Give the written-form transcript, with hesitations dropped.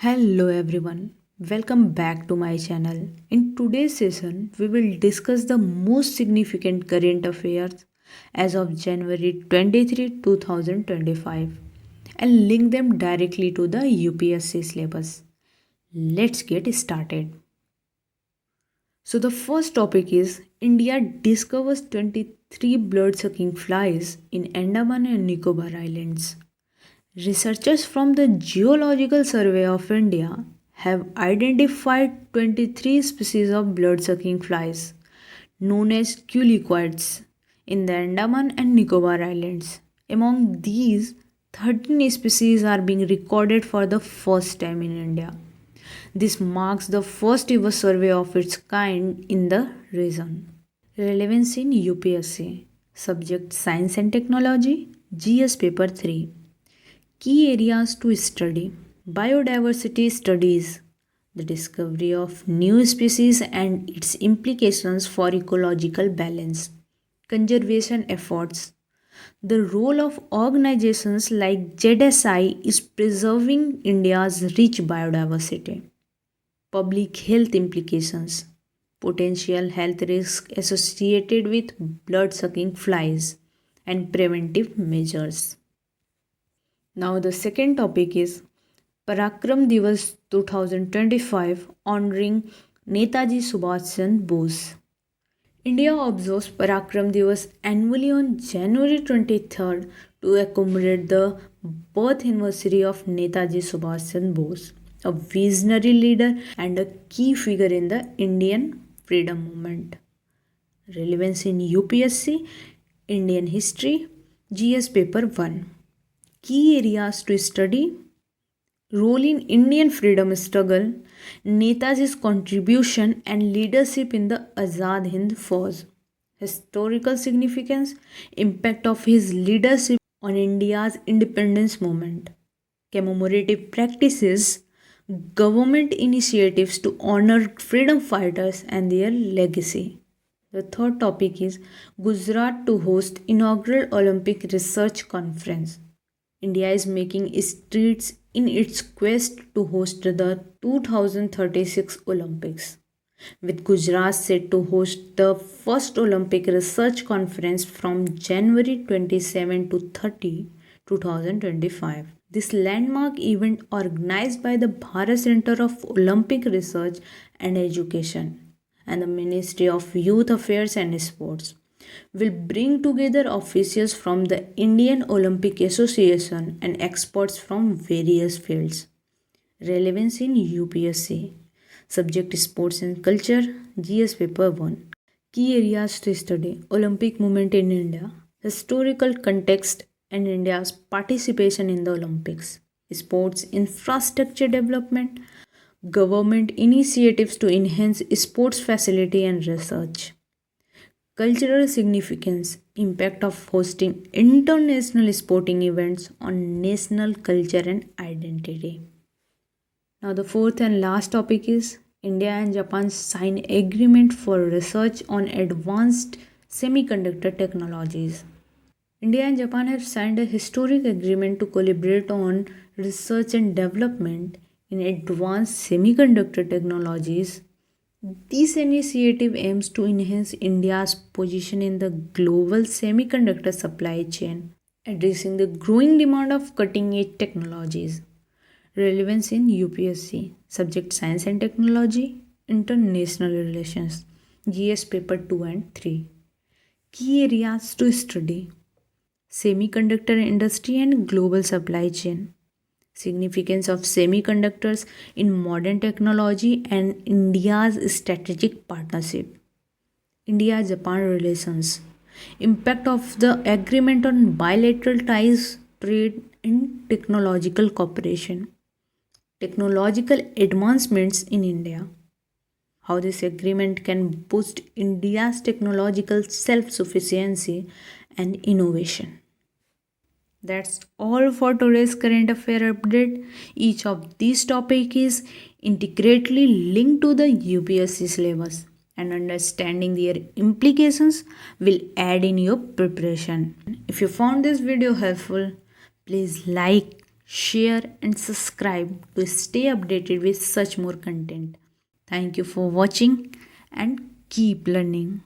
Hello everyone, welcome back to my channel. In today's session, we will discuss the most significant current affairs as of January 23, 2025 and link them directly to the UPSC syllabus. Let's get started. So the first topic is India discovers 23 blood-sucking flies in Andaman and Nicobar Islands. Researchers from the Geological Survey of India have identified 23 species of blood-sucking flies, known as culicoids, in the Andaman and Nicobar Islands. Among these, 13 species are being recorded for the first time in India. This marks the first ever survey of its kind in the region. Relevance in UPSC. Subject Science and Technology, GS Paper 3. Key areas to study: biodiversity studies, the discovery of new species and its implications for ecological balance, conservation efforts. The role of organizations like ZSI is preserving India's rich biodiversity, public health implications, potential health risks associated with blood sucking flies, and preventive measures. Now, the second topic is Parakram Divas 2025 honoring Netaji Subhash Chandra Bose. India observes Parakram Divas annually on January 23rd to commemorate the birth anniversary of Netaji Subhash Chandra Bose, a visionary leader and a key figure in the Indian freedom movement. Relevance in UPSC, Indian history, GS paper 1. Key areas to study: role in Indian freedom struggle, Netaji's contribution and leadership in the Azad Hind Fauj, historical significance, impact of his leadership on India's independence movement, commemorative practices, government initiatives to honor freedom fighters and their legacy. The third topic is Gujarat to host inaugural Olympic Research Conference. India is making strides in its quest to host the 2036 Olympics, with Gujarat set to host the first Olympic Research Conference from January 27 to 30, 2025. This landmark event, organized by the Bharat Center of Olympic Research and Education and the Ministry of Youth Affairs and Sports, will bring together officials from the Indian Olympic Association and experts from various fields. Relevance in UPSC. Subject Sports and Culture, GS Paper 1. Key areas to study: Olympic movement in India, historical context and India's participation in the Olympics, sports infrastructure development, government initiatives to enhance sports facility and research. Cultural significance, impact of hosting international sporting events on national culture and identity. Now, the fourth and last topic is India and Japan sign agreement for research on advanced semiconductor technologies. India and Japan have signed a historic agreement to collaborate on research and development in advanced semiconductor technologies. This initiative aims to enhance India's position in the global semiconductor supply chain, addressing the growing demand of cutting edge technologies. Relevance in UPSC. Subject Science and Technology, International Relations, GS Paper 2 and 3. Key areas to study: semiconductor industry and global supply chain, significance of semiconductors in modern technology and India's strategic partnership, India Japan relations, impact of the agreement on bilateral ties, trade, and technological cooperation, technological advancements in India, how this agreement can boost India's technological self sufficiency and innovation. That's all for today's current affair update. Each of these topics is intricately linked to the UPSC syllabus, and understanding their implications will aid in your preparation. If you found this video helpful, please like, share, and subscribe to stay updated with such more content. Thank you for watching and keep learning.